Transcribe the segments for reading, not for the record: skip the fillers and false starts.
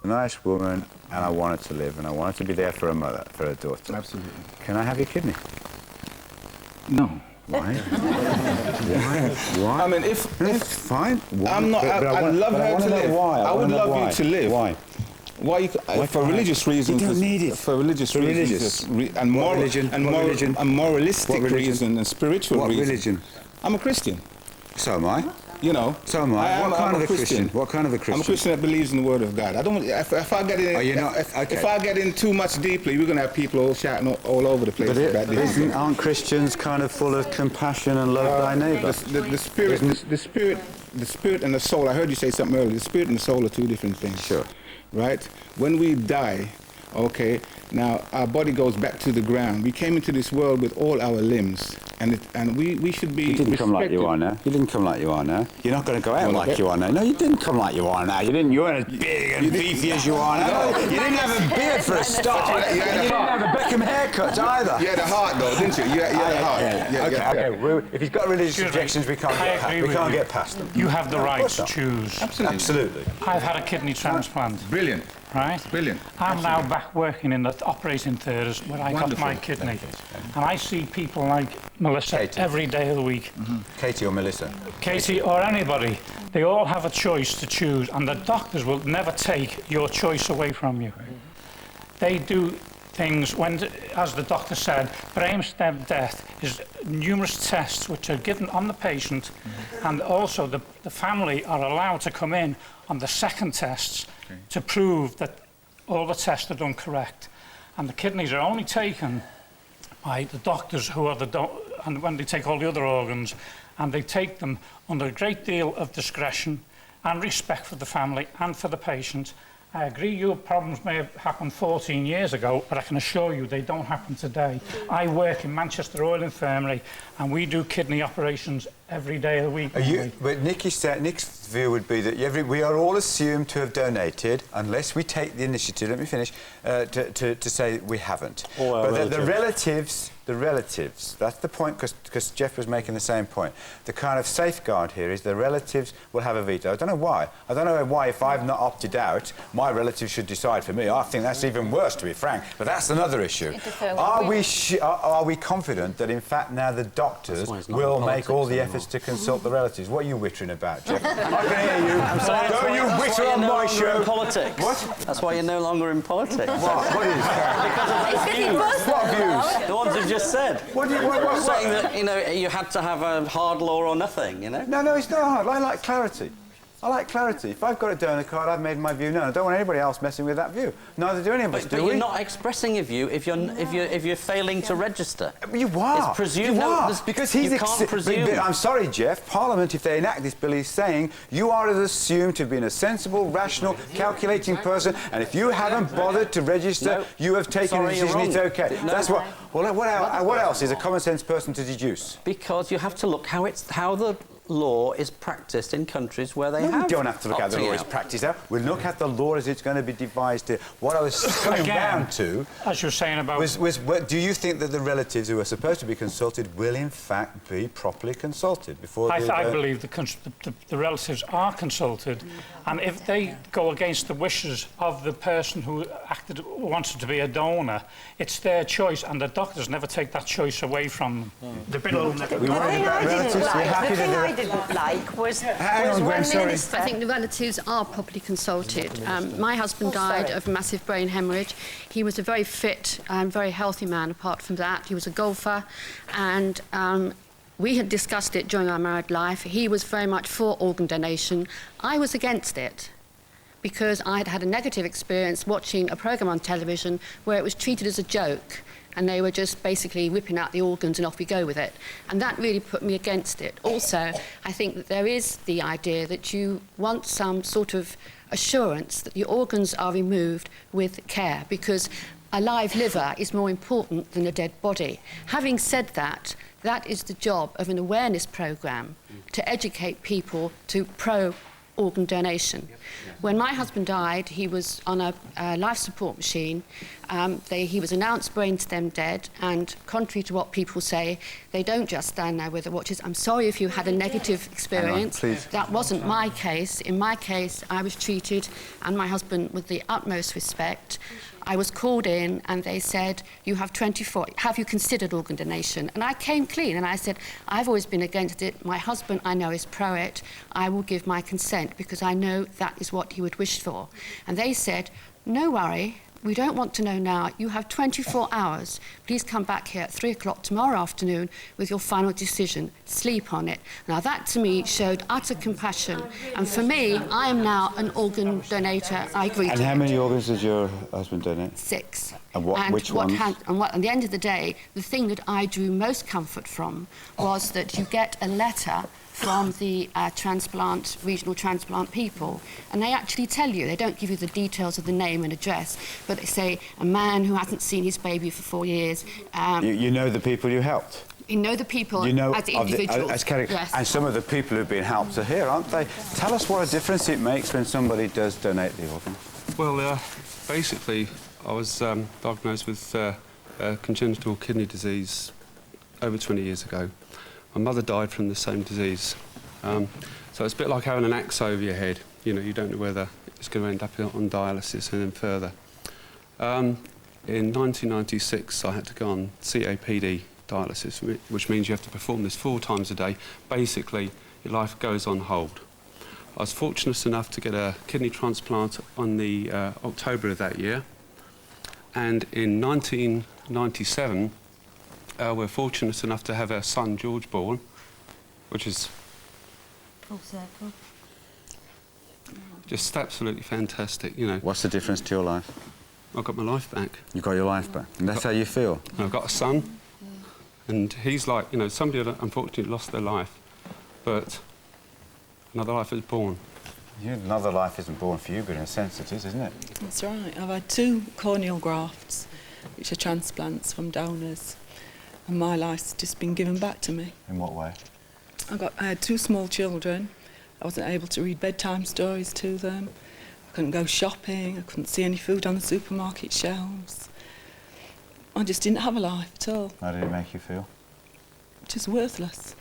nice woman, and I want her to live, and I want her to be there for her mother, for her daughter. Absolutely. Can I have your kidney? No. Why? Why? I mean, if fine. Why? I'm not, I'd love her to live. Why? I would love you to live. Why? Why? For religious reasons. You don't need it. For religious reasons. And moralistic reasons and spiritual reasons. What religion? I'm a Christian. So am I. You know. So am I. What kind of a Christian? What kind of a Christian? I'm a Christian that believes in the Word of God. I don't. If I get in, if I get in too much deeply, we're going to have people all shouting all over the place. But aren't Christians kind of full of compassion and love thy neighbour? The spirit and the soul. I heard you say something earlier. The spirit and the soul are two different things. Sure. Right? When we die, okay, now our body goes back to the ground. We came into this world with all our limbs, and we should be. You didn't come like you are now. You didn't come like you are now. You're not going to go out like you are now. No, you didn't come like you are now. You didn't. You weren't as big and beefy as you are now. You didn't have a beard for a start. You didn't have a Beckham haircut either. You had a heart, though, didn't you? You had a heart. Okay. If he's got religious objections, we can't get past them. You have the right to choose. Absolutely. I've had a kidney transplant. Brilliant. Right? Brilliant. I'm now back working in the operating theatres where I got my kidney. And I see people like Melissa Katie. every day of the week. Katie or Melissa? Katie or anybody. They all have a choice to choose, and the doctors will never take your choice away from you. They do things when, as the doctor said, brainstem death is numerous tests which are given on the patient, and also the family are allowed to come in on the second tests to prove that all the tests are done correct. And the kidneys are only taken by the doctors who are and when they take all the other organs, and they take them under a great deal of discretion and respect for the family and for the patient. I agree your problems may have happened 14 years ago, but I can assure you they don't happen today. I work in Manchester Royal Infirmary, and we do kidney operations every day of the week. But Nick's view would be that we are all assumed to have donated unless we take the initiative, let me finish, to say we haven't. But the relatives, that's the point, because Jeff was making the same point. The kind of safeguard here is the relatives will have a veto. I don't know why. I don't know why, if I've not opted out, my relatives should decide for me. I think that's even worse, to be frank. But that's another issue. Are we confident that, in fact, now the doctors will make all the efforts to consult the relatives? What are you wittering about, Jeff? I can hear you. Don't you witter on my show. Politics. What? That's why you're no longer in politics. What is that? Because of those views. What views? The ones you've just said. What? Saying that, you had to have a hard law or nothing, No, it's not hard. I like clarity. If I've got a donor card, I've made my view known. I don't want anybody else messing with that view. Neither do any of us, do we? But you're not expressing a view if you're failing to register. You are. It's presumed. You are. Because he's you can't presume. But I'm sorry, Jeff. Parliament, if they enact this bill, is saying you are assumed to have been a sensible, rational, calculating person, and if you haven't bothered to register, you have taken a decision. It's okay. No. That's what. Well, what else is a common sense person to deduce? Because you have to look how the law is practiced in countries where they have. We don't have to look at the law as practiced out. We look at the law as it's going to be devised here. What I was coming down to, as you're saying about, was do you think that the relatives who are supposed to be consulted will in fact be properly consulted before? I believe the relatives are consulted, and if they go against the wishes of the person who wanted to be a donor, it's their choice, and the doctors never take that choice away from them. The bill never. We worry about relatives. We're happy to didn't like was Gwen, when sorry. Minister... I think the relatives are properly consulted. My husband died of massive brain hemorrhage. He was a very fit and very healthy man. Apart from that, he was a golfer, and we had discussed it during our married life. He was very much for organ donation. I was against it, because I had had a negative experience watching a programme on television where it was treated as a joke, and they were just basically whipping out the organs and off we go with it. And that really put me against it. Also, I think that there is the idea that you want some sort of assurance that the organs are removed with care, because a live liver is more important than a dead body. Having said that, that is the job of an awareness programme, to educate people to organ donation. When my husband died, he was on a life support machine. He was announced brain stem dead, and contrary to what people say, they don't just stand there with the watches. I'm sorry if you had a negative experience. Hang on, please. That wasn't my case. In my case, I was treated, and my husband, with the utmost respect. I was called in and they said, you have 24, have you considered organ donation? And I came clean and I said, I've always been against it. My husband, I know, is pro it. I will give my consent because I know that is what he would wish for. And they said, no worry, we don't want to know now. You have 24 hours. Please come back here at 3 o'clock tomorrow afternoon with your final decision. Sleep on it. Now that to me showed utter compassion. And for me, I am now an organ donator. I agree to it. And how many organs did your husband donate? 6. And which ones? At the end of the day, the thing that I drew most comfort from was that you get a letter from the regional transplant people, and they actually tell you, they don't give you the details of the name and address, but they say a man who hasn't seen his baby for 4 years. You know the people you helped? You know the people you know as individuals. Yes. And some of the people who've been helped are here, aren't they? Tell us what a difference it makes when somebody does donate the organ. Well, basically, I was diagnosed with congenital kidney disease over 20 years ago. My mother died from the same disease. So it's a bit like having an axe over your head. You know, you don't know whether it's going to end up on dialysis and then further. In 1996, I had to go on CAPD dialysis, which means you have to perform this 4 times a day. Basically, your life goes on hold. I was fortunate enough to get a kidney transplant on the October of that year. And in 1997, we're fortunate enough to have our son George born, which is full circle. Just absolutely fantastic, you know. What's the difference to your life? I got my life back. You got your life back, and that's how you feel? I've got a son, and he's like, you know, somebody that unfortunately lost their life, but another life is born. Another life isn't born for you, but in a sense it is, isn't it? That's right. I've had 2 corneal grafts, which are transplants from donors, and my life's just been given back to me. In what way? I had 2 small children. I wasn't able to read bedtime stories to them. I couldn't go shopping. I couldn't see any food on the supermarket shelves. I just didn't have a life at all. How did it make you feel? Just worthless.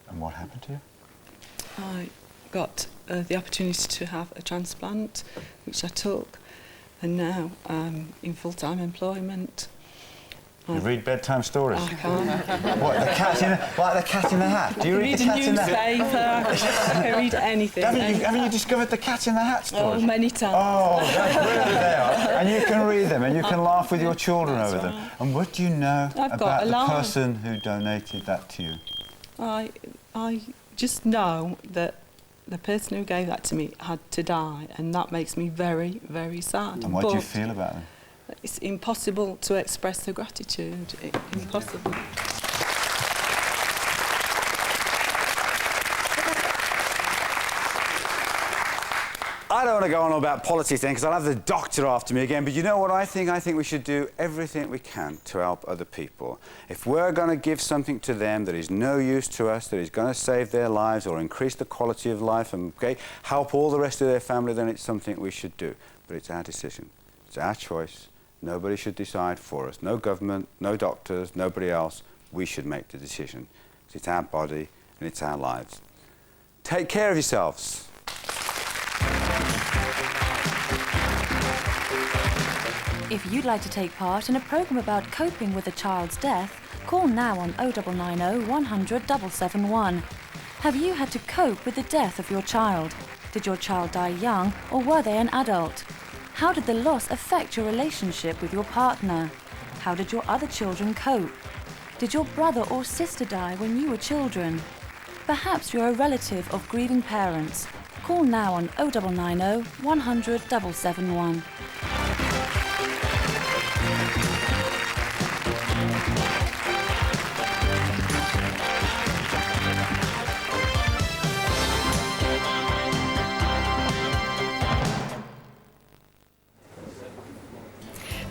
And what happened to you? I got the opportunity to have a transplant, which I took, and now I'm in full-time employment. You read bedtime stories? I can't. What, the cat in the hat? Do you read the cat in the hat? I can read anything. Haven't you discovered the cat in the hat stories? Oh, many times. Oh, that's really they are. And you can read them, and you can laugh with your children over them. And what do you know about the person who donated that to you? I just know that the person who gave that to me had to die, and that makes me very, very sad. And what do you feel about them? It's impossible to express the gratitude. Impossible. I don't want to go on about politics then, because I'll have the doctor after me again, but you know what I think? I think we should do everything we can to help other people. If we're going to give something to them that is no use to us, that is going to save their lives or increase the quality of life and help all the rest of their family, then it's something we should do. But it's our decision. It's our choice. Nobody should decide for us. No government, no doctors, nobody else. We should make the decision. It's our body and it's our lives. Take care of yourselves. If you'd like to take part in a programme about coping with a child's death, call now on 0990 100 771. Have you had to cope with the death of your child? Did your child die young, or were they an adult? How did the loss affect your relationship with your partner? How did your other children cope? Did your brother or sister die when you were children? Perhaps you're a relative of grieving parents. Call now on 0990 100 771.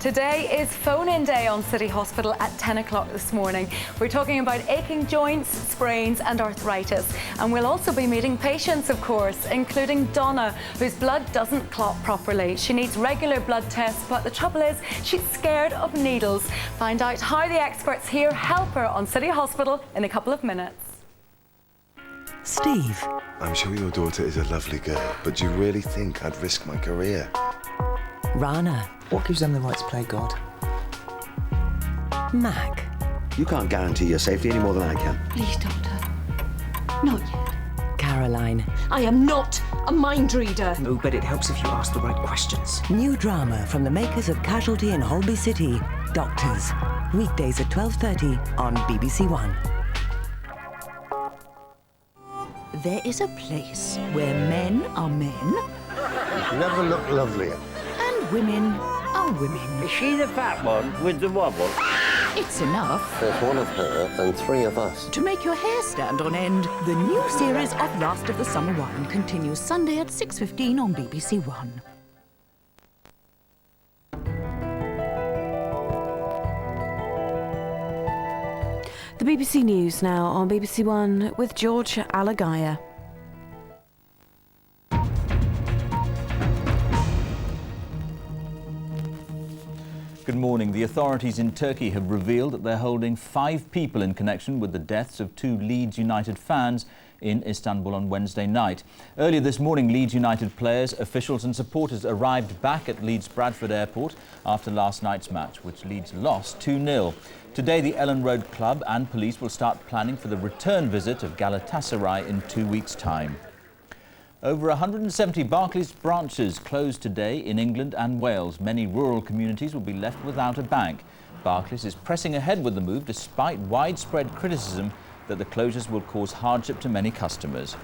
Today is phone-in day on City Hospital at 10 o'clock this morning. We're talking about aching joints, sprains and arthritis. And we'll also be meeting patients, of course, including Donna, whose blood doesn't clot properly. She needs regular blood tests, but the trouble is she's scared of needles. Find out how the experts here help her on City Hospital in a couple of minutes. Steve. I'm sure your daughter is a lovely girl, but do you really think I'd risk my career? Rana. What gives them the right to play God? Mac. You can't guarantee your safety any more than I can. Please, Doctor. Not yet. Caroline. I am not a mind reader. No, but it helps if you ask the right questions. New drama from the makers of Casualty in Holby City, Doctors. Weekdays at 12:30 on BBC One. There is a place where men are men. Never looked lovelier. And women are women. Is she the fat one with the wobble? It's enough. There's one of her and three of us. To make your hair stand on end, the new series of Last of the Summer Wine continues Sunday at 6:15 on BBC One. The BBC News now on BBC One with George Alagiah. Good morning. The authorities in Turkey have revealed that they're holding 5 people in connection with the deaths of 2 Leeds United fans in Istanbul on Wednesday night. Earlier this morning, Leeds United players, officials and supporters arrived back at Leeds Bradford Airport after last night's match, which Leeds lost 2-0. Today, the Ellen Road Club and police will start planning for the return visit of Galatasaray in 2 weeks' time. Over 170 Barclays branches closed today in England and Wales. Many rural communities will be left without a bank. Barclays is pressing ahead with the move despite widespread criticism that the closures will cause hardship to many customers.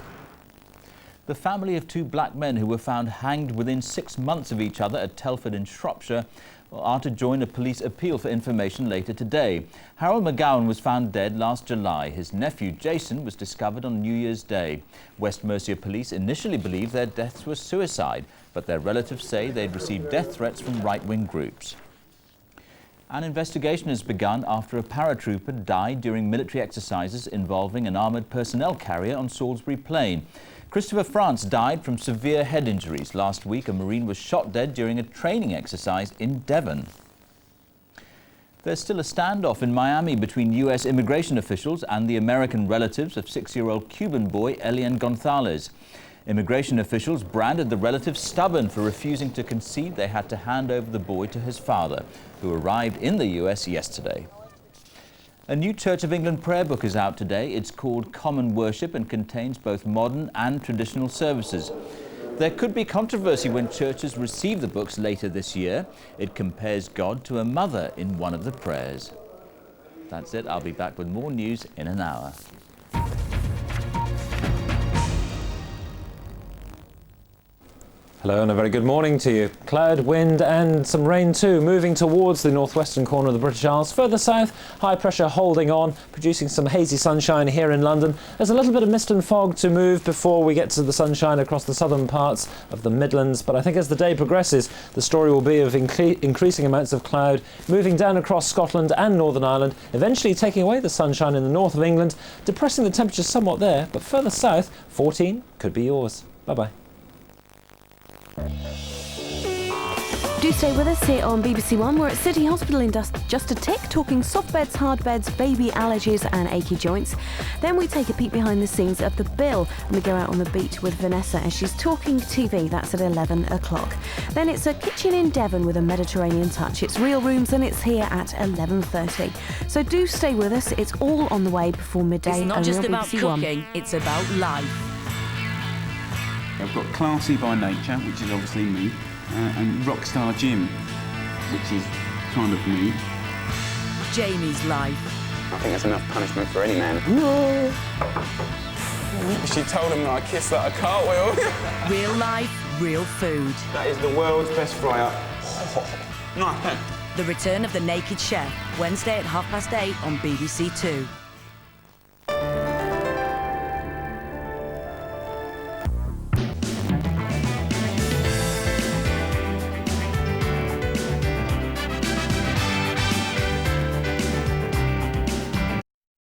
The family of 2 black men who were found hanged within 6 months of each other at Telford in Shropshire are to join a police appeal for information later today. Harold McGowan was found dead last July. His nephew Jason was discovered on New Year's Day. West Mercia police initially believed their deaths were suicide, but their relatives say they'd received death threats from right-wing groups. An investigation has begun after a paratrooper died during military exercises involving an armoured personnel carrier on Salisbury Plain. Christopher France died from severe head injuries. Last week, a Marine was shot dead during a training exercise in Devon. There's still a standoff in Miami between U.S. immigration officials and the American relatives of 6-year-old Cuban boy Elian Gonzalez. Immigration officials branded the relative stubborn for refusing to concede they had to hand over the boy to his father, who arrived in the U.S. yesterday. A new Church of England prayer book is out today. It's called Common Worship and contains both modern and traditional services. There could be controversy when churches receive the books later this year. It compares God to a mother in one of the prayers. That's it. I'll be back with more news in an hour. Hello and a very good morning to you. Cloud, wind and some rain too, moving towards the northwestern corner of the British Isles. Further south, high pressure holding on, producing some hazy sunshine here in London. There's a little bit of mist and fog to move before we get to the sunshine across the southern parts of the Midlands. But I think as the day progresses, the story will be of increasing amounts of cloud moving down across Scotland and Northern Ireland, eventually taking away the sunshine in the north of England, depressing the temperatures somewhat there. But further south, 14 could be yours. Bye-bye. Do stay with us here on BBC One. We're at City Hospital in just a tick, talking soft beds, hard beds, baby allergies and achy joints. Then we take a peek behind the scenes of The Bill and we go out on the beach with Vanessa and she's talking TV. That's at 11 o'clock. Then it's a kitchen in Devon with a Mediterranean touch. It's Real Rooms and it's here at 11:30. So do stay with us. It's all on the way before midday. It's not just about cooking, One. it's about life. I've got Classy by Nature, which is obviously me, and Rockstar Jim, which is kind of me. Jamie's life. I think that's enough punishment for any man. She told him that I kissed like a cartwheel. Real life, real food. That is the world's best fryer. Nice. The Return of the Naked Chef, Wednesday at 8:30 on BBC Two.